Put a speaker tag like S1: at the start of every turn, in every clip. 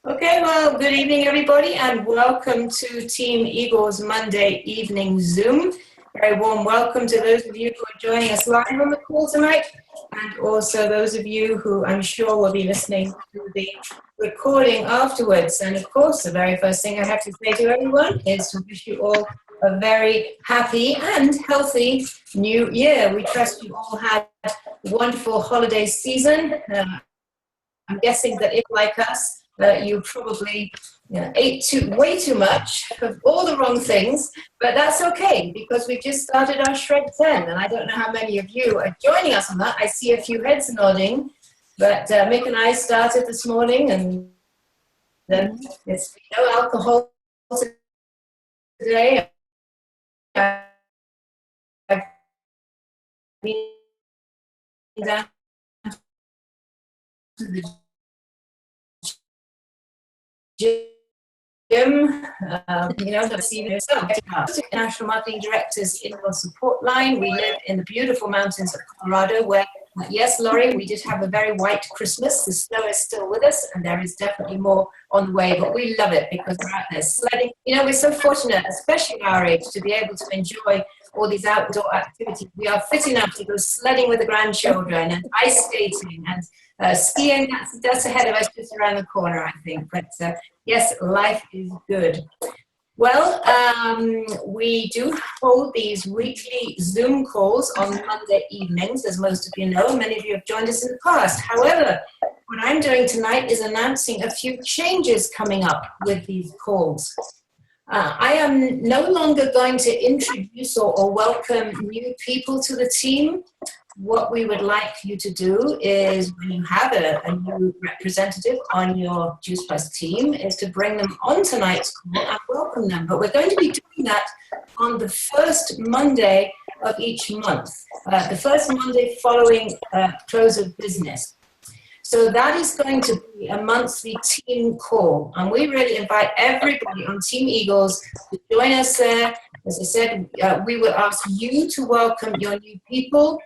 S1: Okay, well, good evening, everybody, and welcome to Team Eagle's Monday evening Zoom. Very warm welcome to those of you who are joining us live on the call tonight, and also those of you who I'm sure will be listening to the recording afterwards. And of course, the very first thing I have to say to everyone is to wish you all a very happy and healthy new year. We trust you all had a wonderful holiday season. I'm guessing that if, like us, you probably ate way too much of all the wrong things, but that's okay because we've just started our Shred 10, and I don't know how many of you are joining us on that. I see a few heads nodding, but Mick and I started this morning, and then it's no alcohol today. I've been down to the gym, the senior National Marketing Directors in our support line. We live in the beautiful mountains of Colorado where, yes, Laurie, we did have a very white Christmas. The snow is still with us and there is definitely more on the way, but we love it because we're out there sledding. We're so fortunate, especially at our age, to be able to enjoy all these outdoor activities. We are fit enough to go sledding with the grandchildren and ice skating and skiing. That's ahead of us, just around the corner, I think. But yes, life is good. Well, we do hold these weekly Zoom calls on Monday evenings, as most of you know. Many of you have joined us in the past. However, what I'm doing tonight is announcing a few changes coming up with these calls. I am no longer going to introduce or welcome new people to the team. What we would like you to do is, when you have a new representative on your Juice Plus team, is to bring them on tonight's call and welcome them. But we're going to be doing that on the first Monday of each month, the first Monday following close of business. So that is going to be a monthly team call, and we really invite everybody on Team Eagles to join us there. As I said, we will ask you to welcome your new people.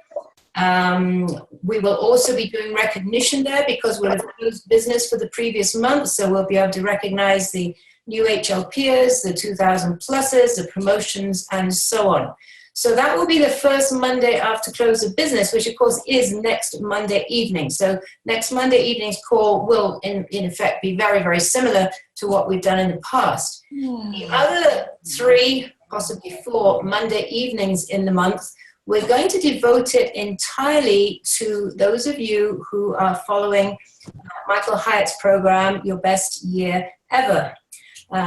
S1: We will also be doing recognition there because we'll have closed business for the previous month, so we'll be able to recognize the new HLPers, the 2000 pluses, the promotions, and so on. So that will be the first Monday after close of business, which of course is next Monday evening. So next Monday evening's call will in effect be very, very similar to what we've done in the past. The other 3, possibly 4 Monday evenings in the month, we're going to devote it entirely to those of you who are following Michael Hyatt's program, Your Best Year Ever.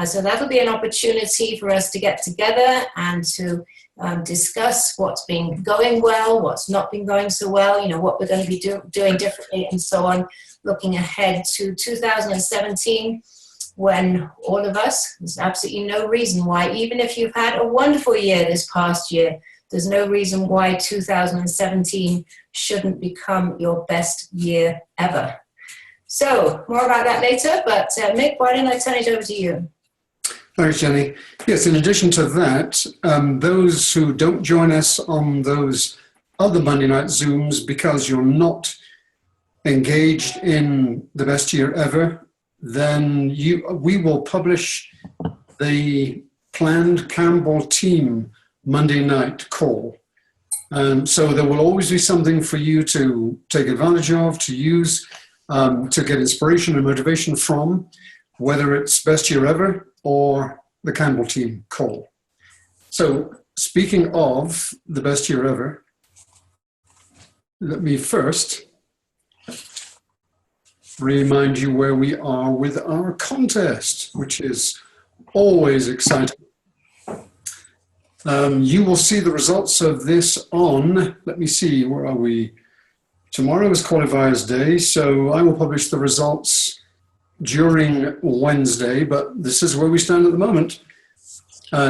S1: So that'll be an opportunity for us to get together and to discuss what's been going well, what's not been going so well, what we're going to be doing differently and so on, looking ahead to 2017 when all of us, there's absolutely no reason why, even if you've had a wonderful year this past year, there's no reason why 2017 shouldn't become your best year ever. So more about that later, but Mick, why don't I turn it over to you?
S2: Thanks, Jenny. Yes, in addition to that, those who don't join us on those other Monday night Zooms because you're not engaged in the best year ever, then we will publish the planned Campbell team Monday night call. So there will always be something for you to take advantage of, to use, to get inspiration and motivation from, whether it's best year ever or the Campbell team call. So speaking of the best year ever, let me first remind you where we are with our contest, which is always exciting. You will see the results of this on, let me see, where are we? Tomorrow is qualifiers day, so I will publish the results during Wednesday, but this is where we stand at the moment.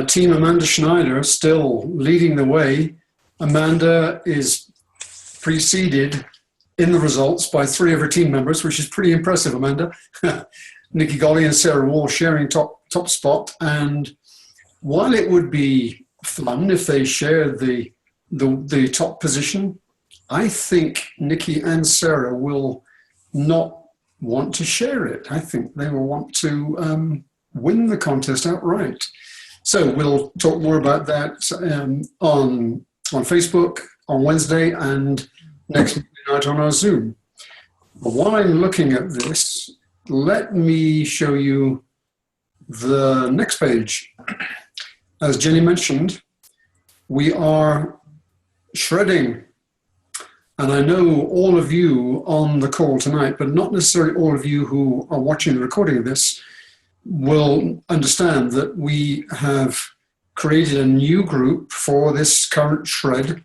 S2: Team Amanda Schneider still leading the way. Amanda is preceded in the results by 3 of her team members, which is pretty impressive, Amanda. Nikki Golly and Sarah Wall sharing top spot. And while it would be fun if they shared the top position, I think Nikki and Sarah will not want to share it. I think they will want to win the contest outright. So we'll talk more about that on Facebook on Wednesday and next night on our Zoom. But while I'm looking at this, let me show you the next page. As Jenny mentioned, we are shredding. And I know all of you on the call tonight, but not necessarily all of you who are watching the recording of this, will understand that we have created a new group for this current shred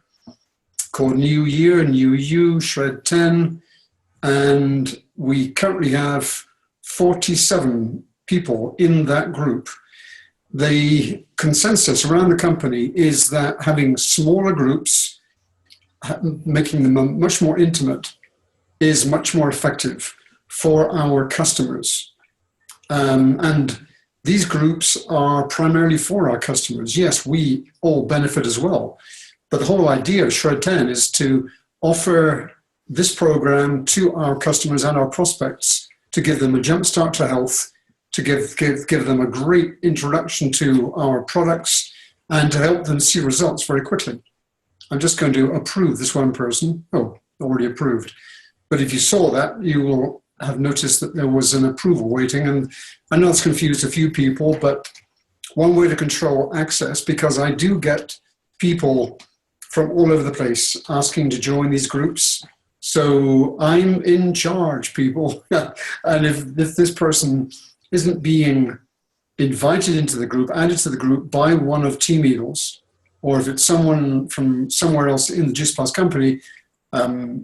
S2: called New Year, New You, Shred 10. And we currently have 47 people in that group. The consensus around the company is that having smaller groups, making them much more intimate, is much more effective for our customers. And these groups are primarily for our customers. Yes, we all benefit as well. But the whole idea of Shred 10 is to offer this program to our customers and our prospects to give them a jump start to health, to give them a great introduction to our products, and to help them see results very quickly. I'm just going to approve this one person. Oh, already approved. But if you saw that, you will have noticed that there was an approval waiting. And I know it's confused a few people, but one way to control access, because I do get people from all over the place asking to join these groups. So I'm in charge, people. And if this person isn't being invited into the group, added to the group by one of Team Eagles, or if it's someone from somewhere else in the Juice Plus company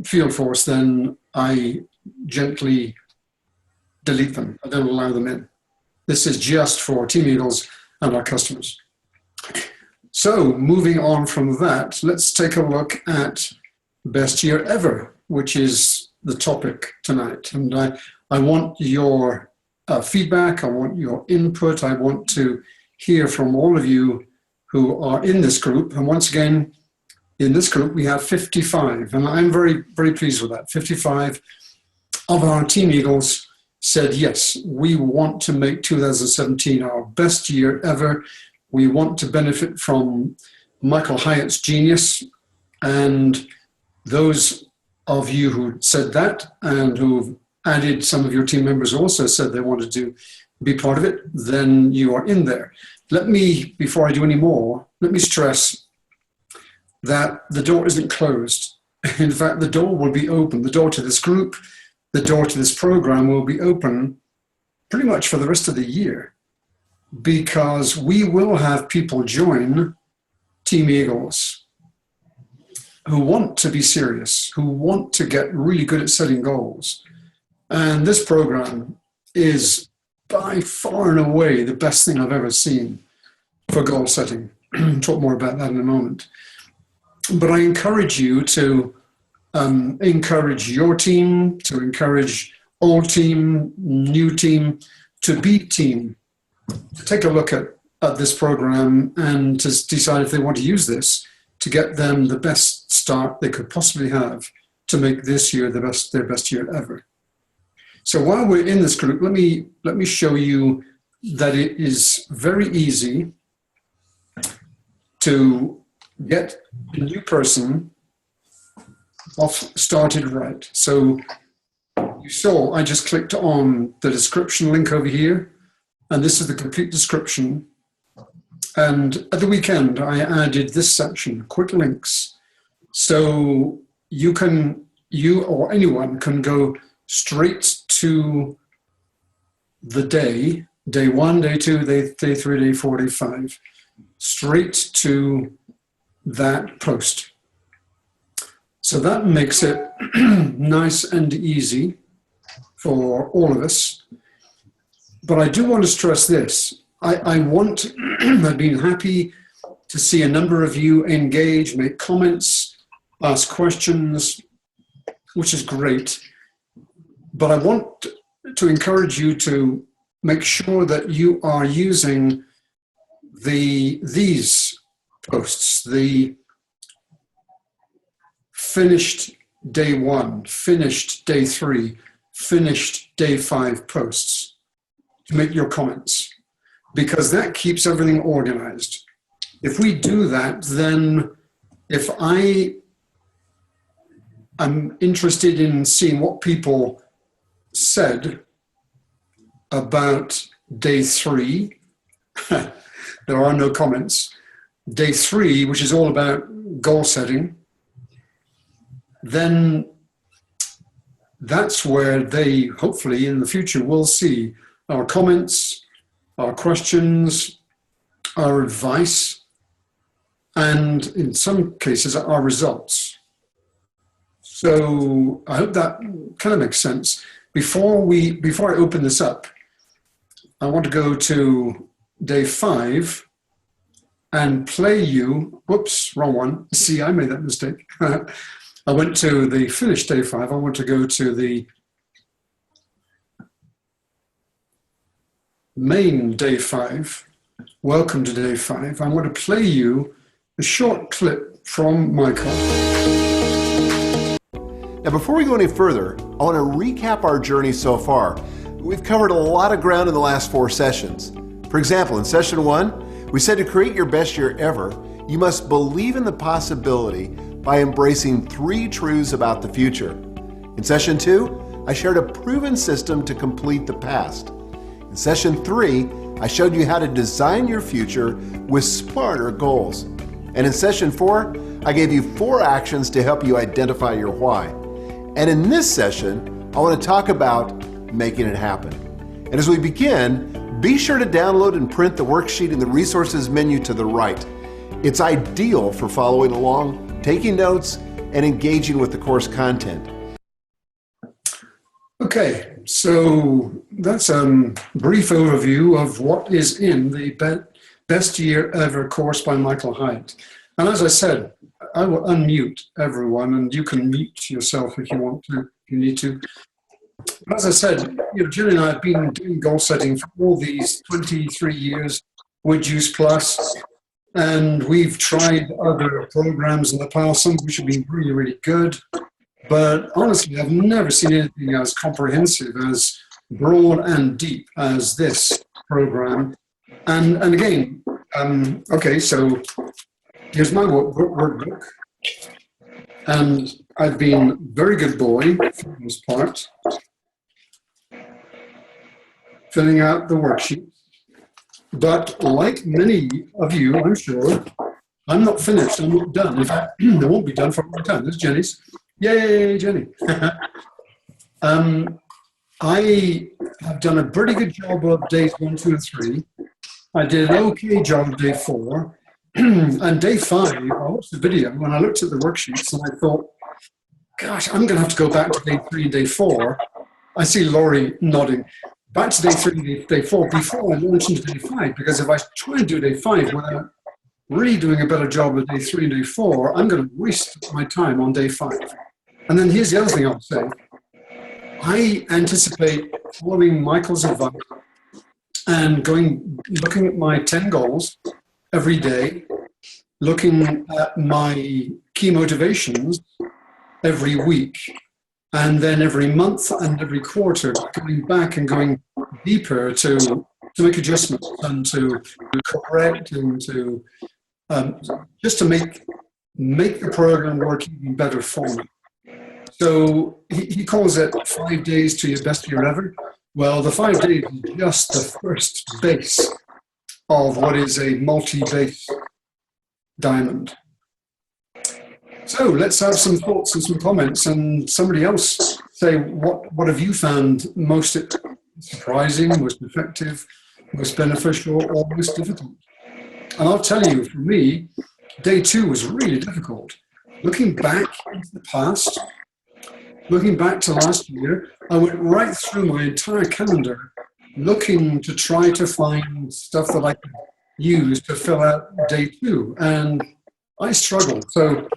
S2: field force, then I gently delete them. I don't allow them in. This is just for Team Eagles and our customers. So moving on from that, let's take a look at Best Year Ever, which is the topic tonight. And I want your feedback, I want your input, I want to hear from all of you who are in this group. And once again, in this group, we have 55, and I'm very, very pleased with that. 55 of our Team Eagles said, yes, we want to make 2017 our best year ever. We want to benefit from Michael Hyatt's genius. And those of you who said that and who've added, some of your team members also said they wanted to be part of it, then you are in there. Let me, before I do any more, let me stress that the door isn't closed. In fact, the door will be open. The door to this group, the door to this program will be open pretty much for the rest of the year, because we will have people join Team Eagles who want to be serious, who want to get really good at setting goals. And this program is by far and away the best thing I've ever seen for goal setting. Talk more about that in a moment. But I encourage you to encourage your team, to encourage old team, new team, to be team, to take a look at this program and to decide if they want to use this to get them the best start they could possibly have to make this year their best year ever. So while we're in this group, let me show you that it is very easy to get a new person started right. So you saw I just clicked on the description link over here, and this is the complete description. And at the weekend, I added this section, quick links. So you or anyone can go straight to the day 1, day 2, day 3, day 4, day 5, straight to that post. So that makes it nice and easy for all of us. But I do want to stress this. I've been happy to see a number of you engage, make comments, ask questions, which is great. But I want to encourage you to make sure that you are using these posts, the finished day 1, finished day 3, finished day 5 posts to make your comments, because that keeps everything organized. If we do that, then if I am interested in seeing what people said about day 3, there are no comments. Day 3, which is all about goal setting, then that's where they hopefully in the future will see our comments, our questions, our advice, and in some cases our results. So I hope that kind of makes sense. Before I open this up, I want to go to day 5 and play you, whoops, wrong one. See, I made that mistake. I went to the finished day 5. I want to go to the main day 5. Welcome to day 5. I want to play you a short clip from Michael.
S3: Now, before we go any further, I want to recap our journey so far. We've covered a lot of ground in the last 4 sessions. For example, in session 1, we said to create your best year ever, you must believe in the possibility by embracing 3 truths about the future. In session 2, I shared a proven system to complete the past. In session 3, I showed you how to design your future with smarter goals. And in session 4, I gave you 4 actions to help you identify your why. And in this session, I want to talk about making it happen. And as we begin, be sure to download and print the worksheet in the resources menu to the right. It's ideal for following along, taking notes, and engaging with the course content.
S2: Okay, so that's a brief overview of what is in the Best Year Ever course by Michael Hyatt. And as I said, I will unmute everyone, and you can mute yourself if you want to, if you need to. But as I said, Julie and I have been doing goal setting for all these 23 years with Juice Plus, and we've tried other programs in the past, some of which have been really, really good. But honestly, I've never seen anything as comprehensive, as broad and deep as this program. And again, okay, so here's my workbook. And I've been a very good boy for the most part, filling out the worksheet. But like many of you, I'm sure, I'm not finished, I'm not done. In fact, I won't be done for a long time. This is Jenny's. Yay, Jenny. I have done a pretty good job of days 1, 2, and 3. I did an okay job of day 4. And day 5, I watched the video when I looked at the worksheets and I thought, gosh, I'm going to have to go back to day 3 and day 4. I see Laurie nodding. Back to day 3 and day 4 before I launch into day 5, because if I try and do day 5 without really doing a better job of day 3 and day 4, I'm going to waste my time on day 5. And then here's the other thing I'll say. I anticipate following Michael's advice and looking at my 10 goals every day, looking at my key motivations every week, and then every month and every quarter, going back and going deeper to make adjustments and to correct and to just to make the program work even better for me. So he calls it 5 days to your best year ever. Well, the 5 days is just the first base of what is a multi-base diamond. So let's have some thoughts and some comments, and somebody else say what have you found most surprising, most effective, most beneficial, or most difficult? And I'll tell you, for me, day 2 was really difficult. Looking back into the past, looking back to last year, I went right through my entire calendar looking to try to find stuff that I could use to fill out day 2. And I struggled. So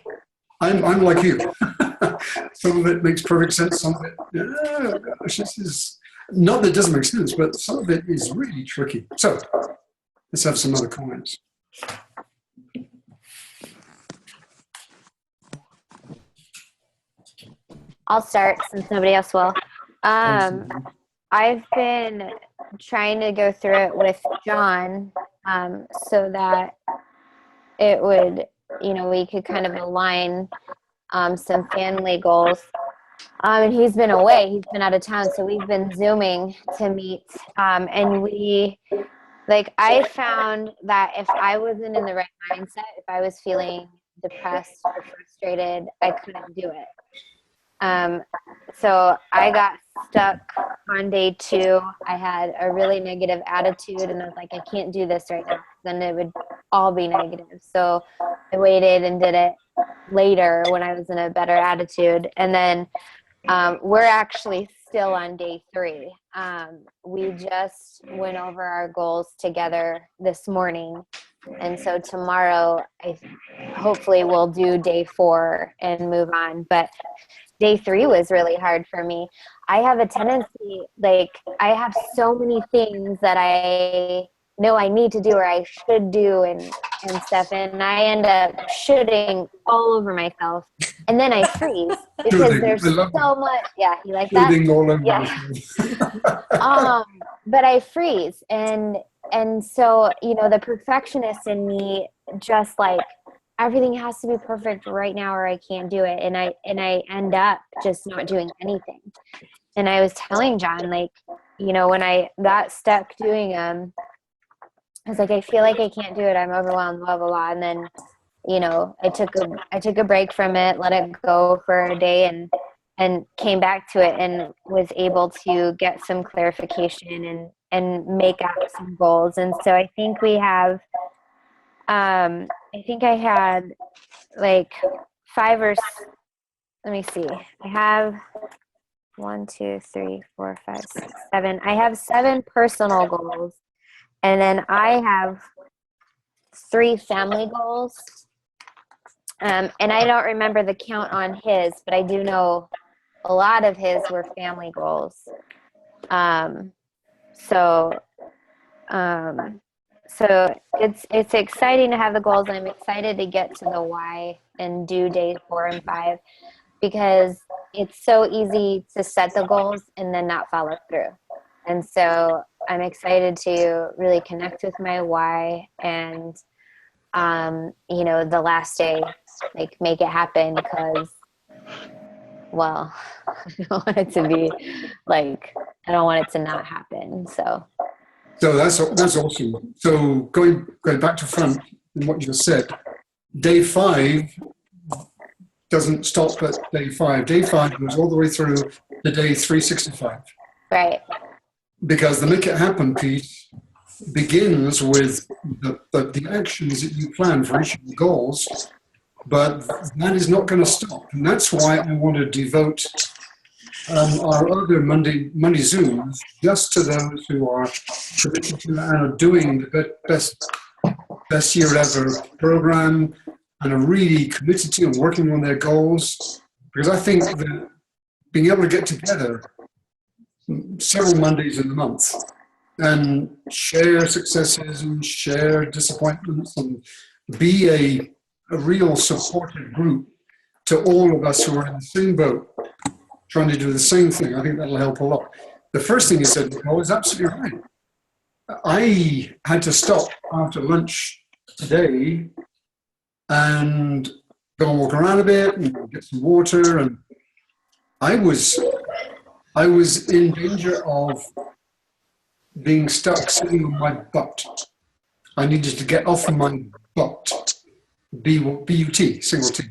S2: I'm like you. Some of it makes perfect sense. Some of it, gosh, this is not that it doesn't make sense, but some of it is really tricky. So let's have some other comments.
S4: I'll start since nobody else will. Um, I've been trying to go through it with John, so that it would, we could kind of align some family goals. And he's been away, he's been out of town, so we've been Zooming to meet. And I found that if I wasn't in the right mindset, if I was feeling depressed or frustrated, I couldn't do it. So I got stuck on day 2. I had a really negative attitude, and I was like, I can't do this right now. Then it would all be negative. So I waited and did it later when I was in a better attitude. And then we're actually still on day 3. We just went over our goals together this morning. And so tomorrow, hopefully we'll do day 4 and move on. But day 3 was really hard for me. I have a tendency, I have so many things that I know I need to do or I should do and stuff. And I end up shooting all over myself. And then I freeze because there's so much. Yeah, you like that?
S2: All over
S4: yeah. But I freeze. And so, the perfectionist in me just everything has to be perfect right now or I can't do it. And I end up just not doing anything. And I was telling John, when I got stuck doing I was like, I feel like I can't do it. I'm overwhelmed, blah, blah, blah. And then, I took a break from it, let it go for a day and came back to it and was able to get some clarification and make out some goals. And so I think we have, I think I had 5 or, let me see. I have 1, 2, 3, 4, 5, 6, 7. I have 7 personal goals. And then I have 3 family goals. And I don't remember the count on his, but I do know a lot of his were family goals. So it's exciting to have the goals. I'm excited to get to the why and do day 4 and 5 because it's so easy to set the goals and then not follow through. And so I'm excited to really connect with my why and, the last day, make it happen because, well, I don't want it to be I don't want it to not happen. So
S2: that's awesome. So going back to front in what you just said, day 5 doesn't stop at day 5. Day 5 goes all the way through to day 365.
S4: Right.
S2: Because the make it happen piece begins with the actions that you plan for each of the goals, but that is not going to stop. And that's why I want to devote our other Monday Zooms just to those who are committed to and are doing the best year ever program and are really committed to and working on their goals. Because I think that being able to get together several Mondays in the month and share successes and share disappointments and be a real supportive group to all of us who are in the same boat, trying to do the same thing, I think that'll help a lot. The first thing you said, Nicole, is absolutely right. I had to stop after lunch today and go and walk around a bit and get some water, and I was in danger of being stuck sitting on my butt. I needed to get off my butt, B-U-T, single T.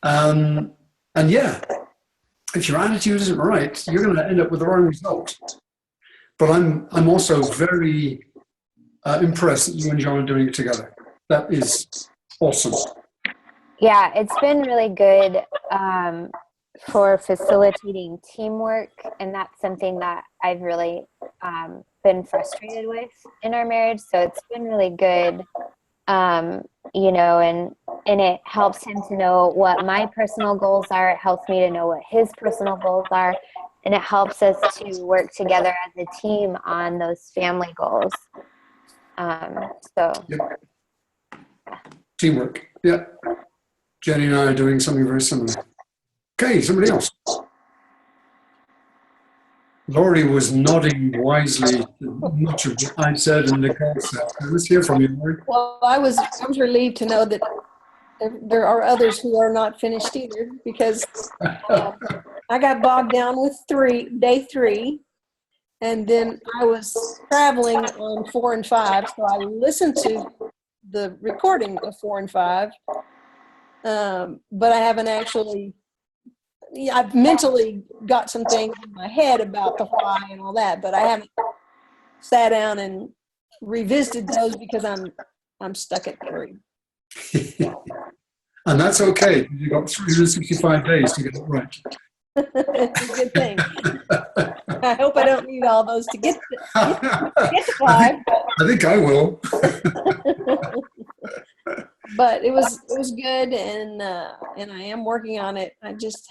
S2: And yeah, if your attitude isn't right, you're going to end up with the wrong result. But I'm also very impressed that you and John are doing it together. That is awesome.
S4: Yeah, it's been really good for facilitating teamwork, and that's something that I've really been frustrated with in our marriage. So it's been really good, and it helps him to know what my personal goals are. It helps me to know what his personal goals are, and it helps us to work together as a team on those family goals.
S2: Yep. Teamwork. Yeah. Jenny and I are doing something very similar. Okay, somebody else. Laurie was nodding wisely to much of what I said and Nicole said. So let's hear from you, Laurie.
S5: Well, I was relieved to know that there are others who are not finished either, because I got bogged down with day three, and then I was traveling on 4 and 5, so I listened to the recording of 4 and 5, but I haven't actually. I've mentally got some things in my head about the why and all that, but I haven't sat down and revisited those because I'm stuck at 3.
S2: And that's okay. You've got 365 days to get it right.
S5: It's a good thing. I hope I don't need all those to get to 5.
S2: I think I will.
S5: But it was good, and I am working on it. I just,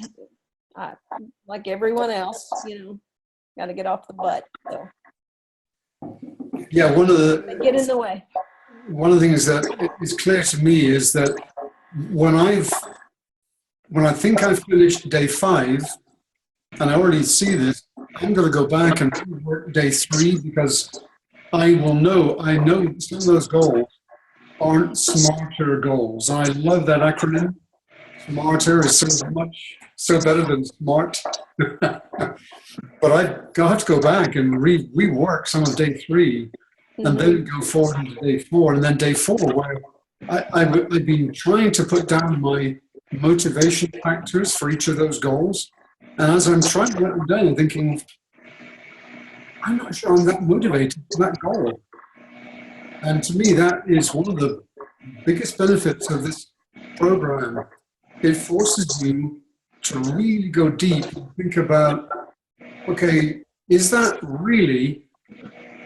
S5: like everyone else, got to get off the butt. So
S2: Yeah,
S5: they get in the way.
S2: one of the things that is clear to me is that when I think I've finished day 5, and I already see this, I'm going to go back and work day 3, because I know some of those goals aren't SMARTER goals. And I love that acronym. SMARTER is so better than SMART. But I've got to go back and rework some of day 3, and then go forward into day 4, and then day 4, where I've been trying to put down my motivation factors for each of those goals. And as I'm trying to write them down, I'm thinking, I'm not sure I'm that motivated for that goal. And to me, that is one of the biggest benefits of this program. It forces you to really go deep and think about, okay, is that really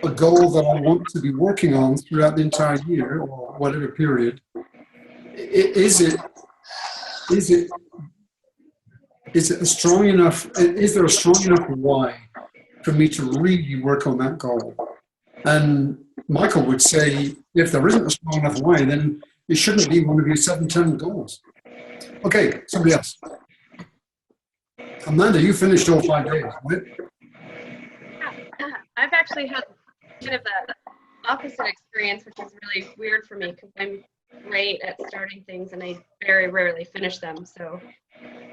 S2: a goal that I want to be working on throughout the entire year or whatever period? Is there a strong enough why for me to really work on that goal? And Michael would say, if there isn't a strong enough why, then it shouldn't be one of your 7-10 goals. Okay, somebody else. Amanda, you finished all 5 days, right?
S6: I've actually had kind of the opposite experience, which is really weird for me because I'm great at starting things and I very rarely finish them. So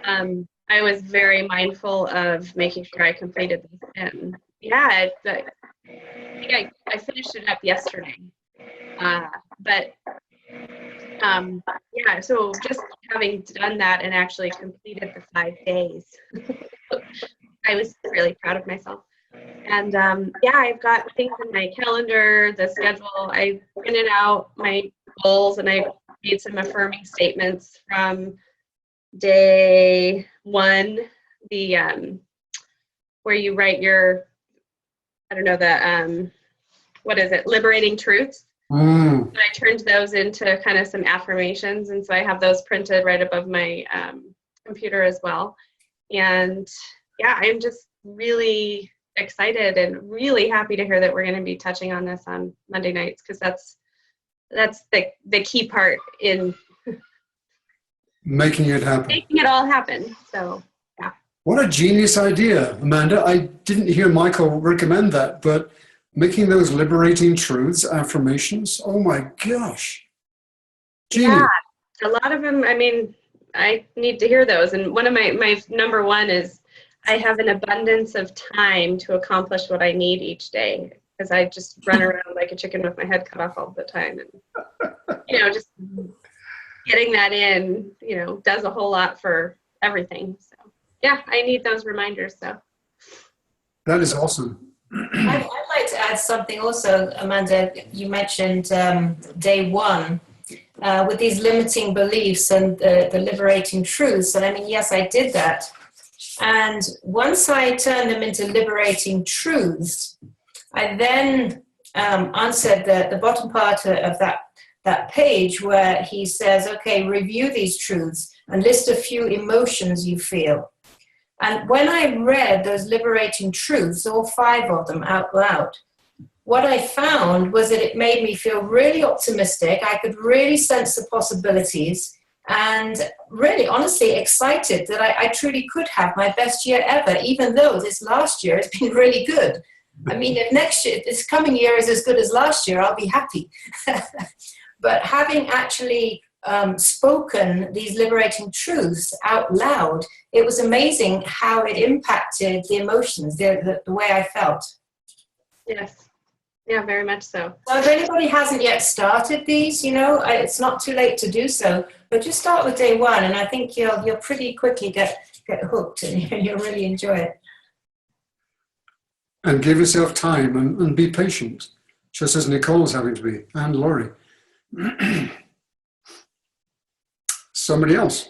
S6: I was very mindful of making sure I completed this. And yeah, I finished it up yesterday. Yeah, so just having done that and actually completed the 5 days, I was really proud of myself. And yeah, I've got things in my calendar, the schedule. I printed out my goals and I made some affirming statements from day 1, where you write your, what is it, liberating truths. And I turned those into kind of some affirmations, and so I have those printed right above my computer as well. And yeah, I'm just really excited and really happy to hear that we're going to be touching on this on Monday nights, because that's the key part in
S2: making it happen.
S6: Making it all happen. So yeah.
S2: What a genius idea, Amanda. I didn't hear Michael recommend that, but making those liberating truths, affirmations, oh my gosh. Genius.
S6: Yeah, a lot of them, I mean, I need to hear those. And one of my number 1 is I have an abundance of time to accomplish what I need each day, because I just run around like a chicken with my head cut off all the time. And, just getting that in, does a whole lot for everything. So yeah, I need those reminders. So
S2: that is awesome.
S1: I'd like to add something also, Amanda. You mentioned day 1 with these limiting beliefs and the liberating truths. And I mean, yes, I did that. And once I turned them into liberating truths, I then answered the bottom part of that page where he says, okay, review these truths and list a few emotions you feel. And when I read those liberating truths, all 5 of them out loud, what I found was that it made me feel really optimistic. I could really sense the possibilities. and really, honestly, excited that I truly could have my best year ever, even though this last year has been really good. I mean, if next year, this coming year is as good as last year, I'll be happy. But having actually spoken these liberating truths out loud, it was amazing how it impacted the emotions, the way I felt.
S6: Yes. Yeah, very much so.
S1: So if anybody hasn't yet started these, it's not too late to do so, but just start with day one, and I think you'll pretty quickly get hooked, and you'll really enjoy it.
S2: And give yourself time and be patient, just as Nicole's having to be, and Laurie. Somebody else.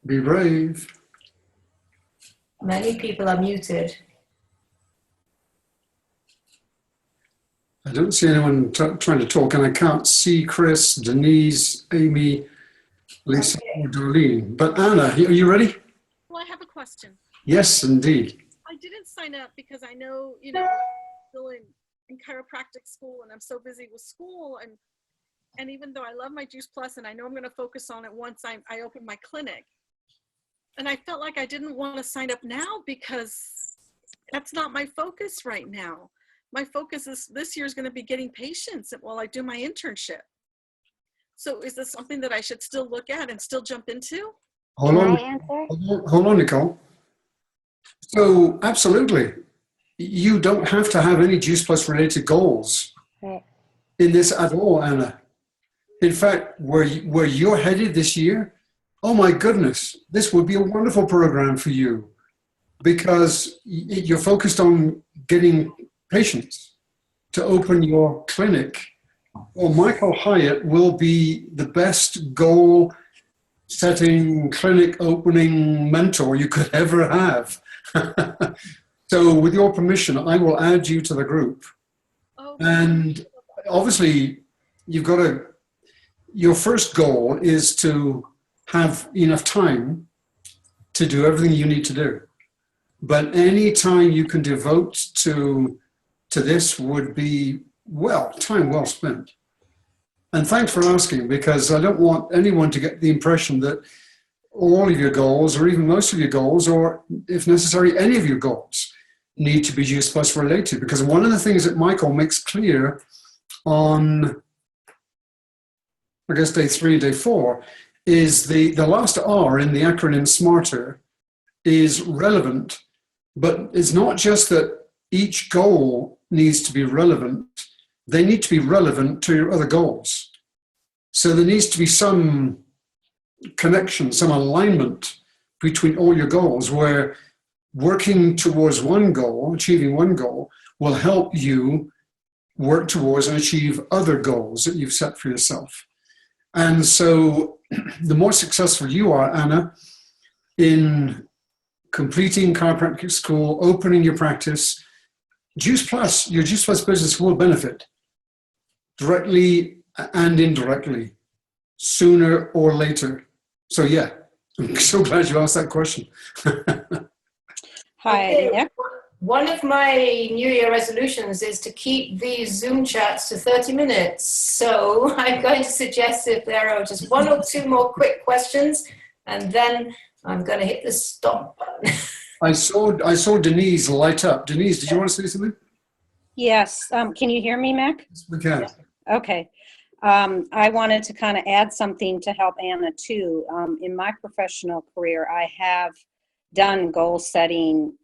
S2: Be brave.
S1: Many people are muted.
S2: I don't see anyone trying to talk, and I can't see Chris, Denise, Amy, Lisa, or Darlene. But Anna, are you ready?
S7: Well, I have a question.
S2: Yes, indeed.
S7: I didn't sign up because I know, still in chiropractic school, and I'm so busy with school. And even though I love my Juice Plus, and I know I'm going to focus on it once I open my clinic, and I felt like I didn't want to sign up now because that's not my focus right now. My focus is this year is going to be getting patients while I do my internship. So is this something that I should still look at and still jump into?
S2: Hold
S4: Can
S2: on.
S4: I answer?
S2: Hold on, Nicole. So, absolutely. You don't have to have any Juice Plus related goals
S4: Right.
S2: in this at all, Anna. In fact, where you're headed this year, oh my goodness, this would be a wonderful program for you because you're focused on getting patients to open your clinic. Well, Michael Hyatt will be the best goal setting clinic opening mentor you could ever have. So with your permission, I will add you to the group.
S7: Oh,
S2: And obviously your first goal is to have enough time to do everything you need to do. But any time you can devote to this would be, time well spent. And thanks for asking, because I don't want anyone to get the impression that all of your goals, or even most of your goals, or if necessary, any of your goals need to be Juice Plus related. Because one of the things that Michael makes clear on, I guess, day 3 and day 4, is the last R in the acronym SMARTER is relevant, but it's not just that each goal needs to be relevant, they need to be relevant to your other goals. So there needs to be some connection, some alignment between all your goals, where working towards one goal, achieving one goal, will help you work towards and achieve other goals that you've set for yourself. And so the more successful you are, Anna, in completing chiropractic school, opening your practice, your Juice Plus business will benefit directly and indirectly, sooner or later. So yeah, I'm so glad you asked that question.
S8: Hi,
S1: Okay,
S8: Nick.
S1: one of my New Year resolutions is to keep these Zoom chats to 30 minutes. So I'm going to suggest if there are just 1 or 2 more quick questions, and then I'm going to hit the stop button.
S2: I saw Denise light up. Denise, did you want to say something?
S8: Yes, can you hear me, Mick?
S2: Yes, we can.
S8: Okay. I wanted to kind of add something to help Anna too. In my professional career, I have done goal setting,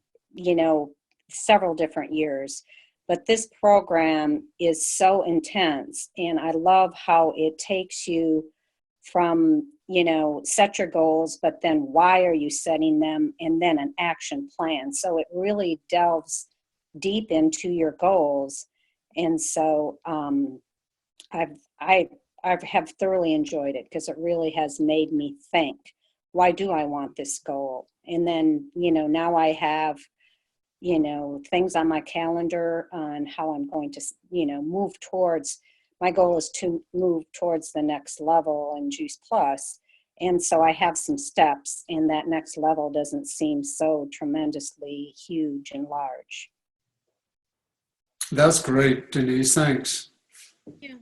S8: several different years, but this program is so intense, and I love how it takes you from, set your goals, but then why are you setting them, and then an action plan. So it really delves deep into your goals. And so I have thoroughly enjoyed it, because it really has made me think, why do I want this goal? And then, now I have, things on my calendar on how I'm going to, move towards, my goal is to move towards the next level in Juice Plus. And so I have some steps, and that next level doesn't seem so tremendously huge and large.
S2: That's great, Denise. Thanks.
S7: Yeah.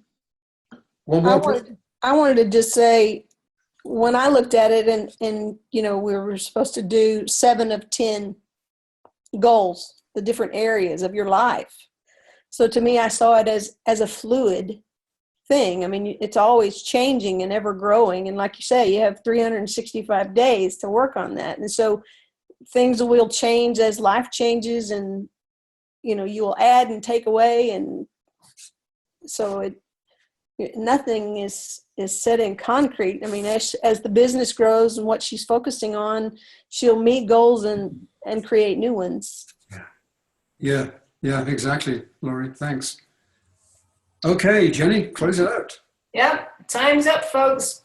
S2: One
S5: I
S2: more.
S5: wanted to just say, when I looked at it and you know, we were supposed to do 7 of 10 goals, the different areas of your life. So to me, I saw it as a fluid thing. I mean, it's always changing and ever growing. And like you say, you have 365 days to work on that. And so things will change as life changes, and, you know, you will add and take away. And so nothing is set in concrete. I mean, as the business grows and what she's focusing on, she'll meet goals and create new ones.
S2: Yeah, exactly, Laurie. Thanks. Okay, Jenny, close it out.
S1: Yeah, time's up, folks.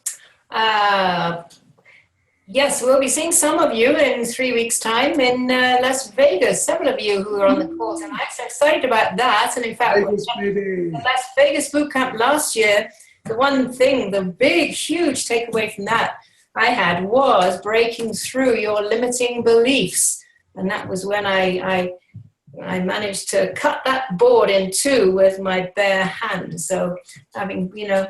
S1: Yes, we'll be seeing some of you in 3 weeks' time in Las Vegas. Several of you who are on the call tonight. So excited about that. And in fact,
S2: Vegas, baby.
S1: the Las Vegas boot camp last year, the one thing, the big, huge takeaway from that I had was breaking through your limiting beliefs. And that was when I managed to cut that board in two with my bare hand. So having, you know,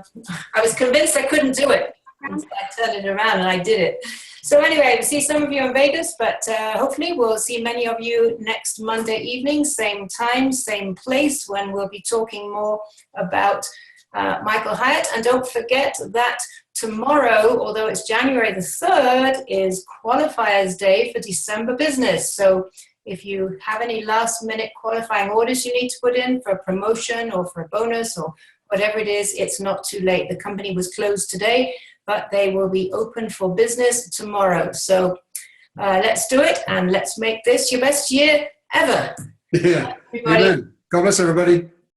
S1: I was convinced I couldn't do it. And so I turned it around and I did it. So anyway, we'll see some of you in Vegas, but hopefully we'll see many of you next Monday evening, same time, same place, when we'll be talking more about Michael Hyatt. And don't forget that tomorrow, although it's January the 3rd, is Qualifiers Day for December business. So if you have any last minute qualifying orders you need to put in for a promotion or for a bonus or whatever it is, it's not too late. The company was closed today, but they will be open for business tomorrow. So let's do it, and let's make this your best year ever.
S2: Yeah.
S1: Everybody.
S2: Amen. God bless everybody.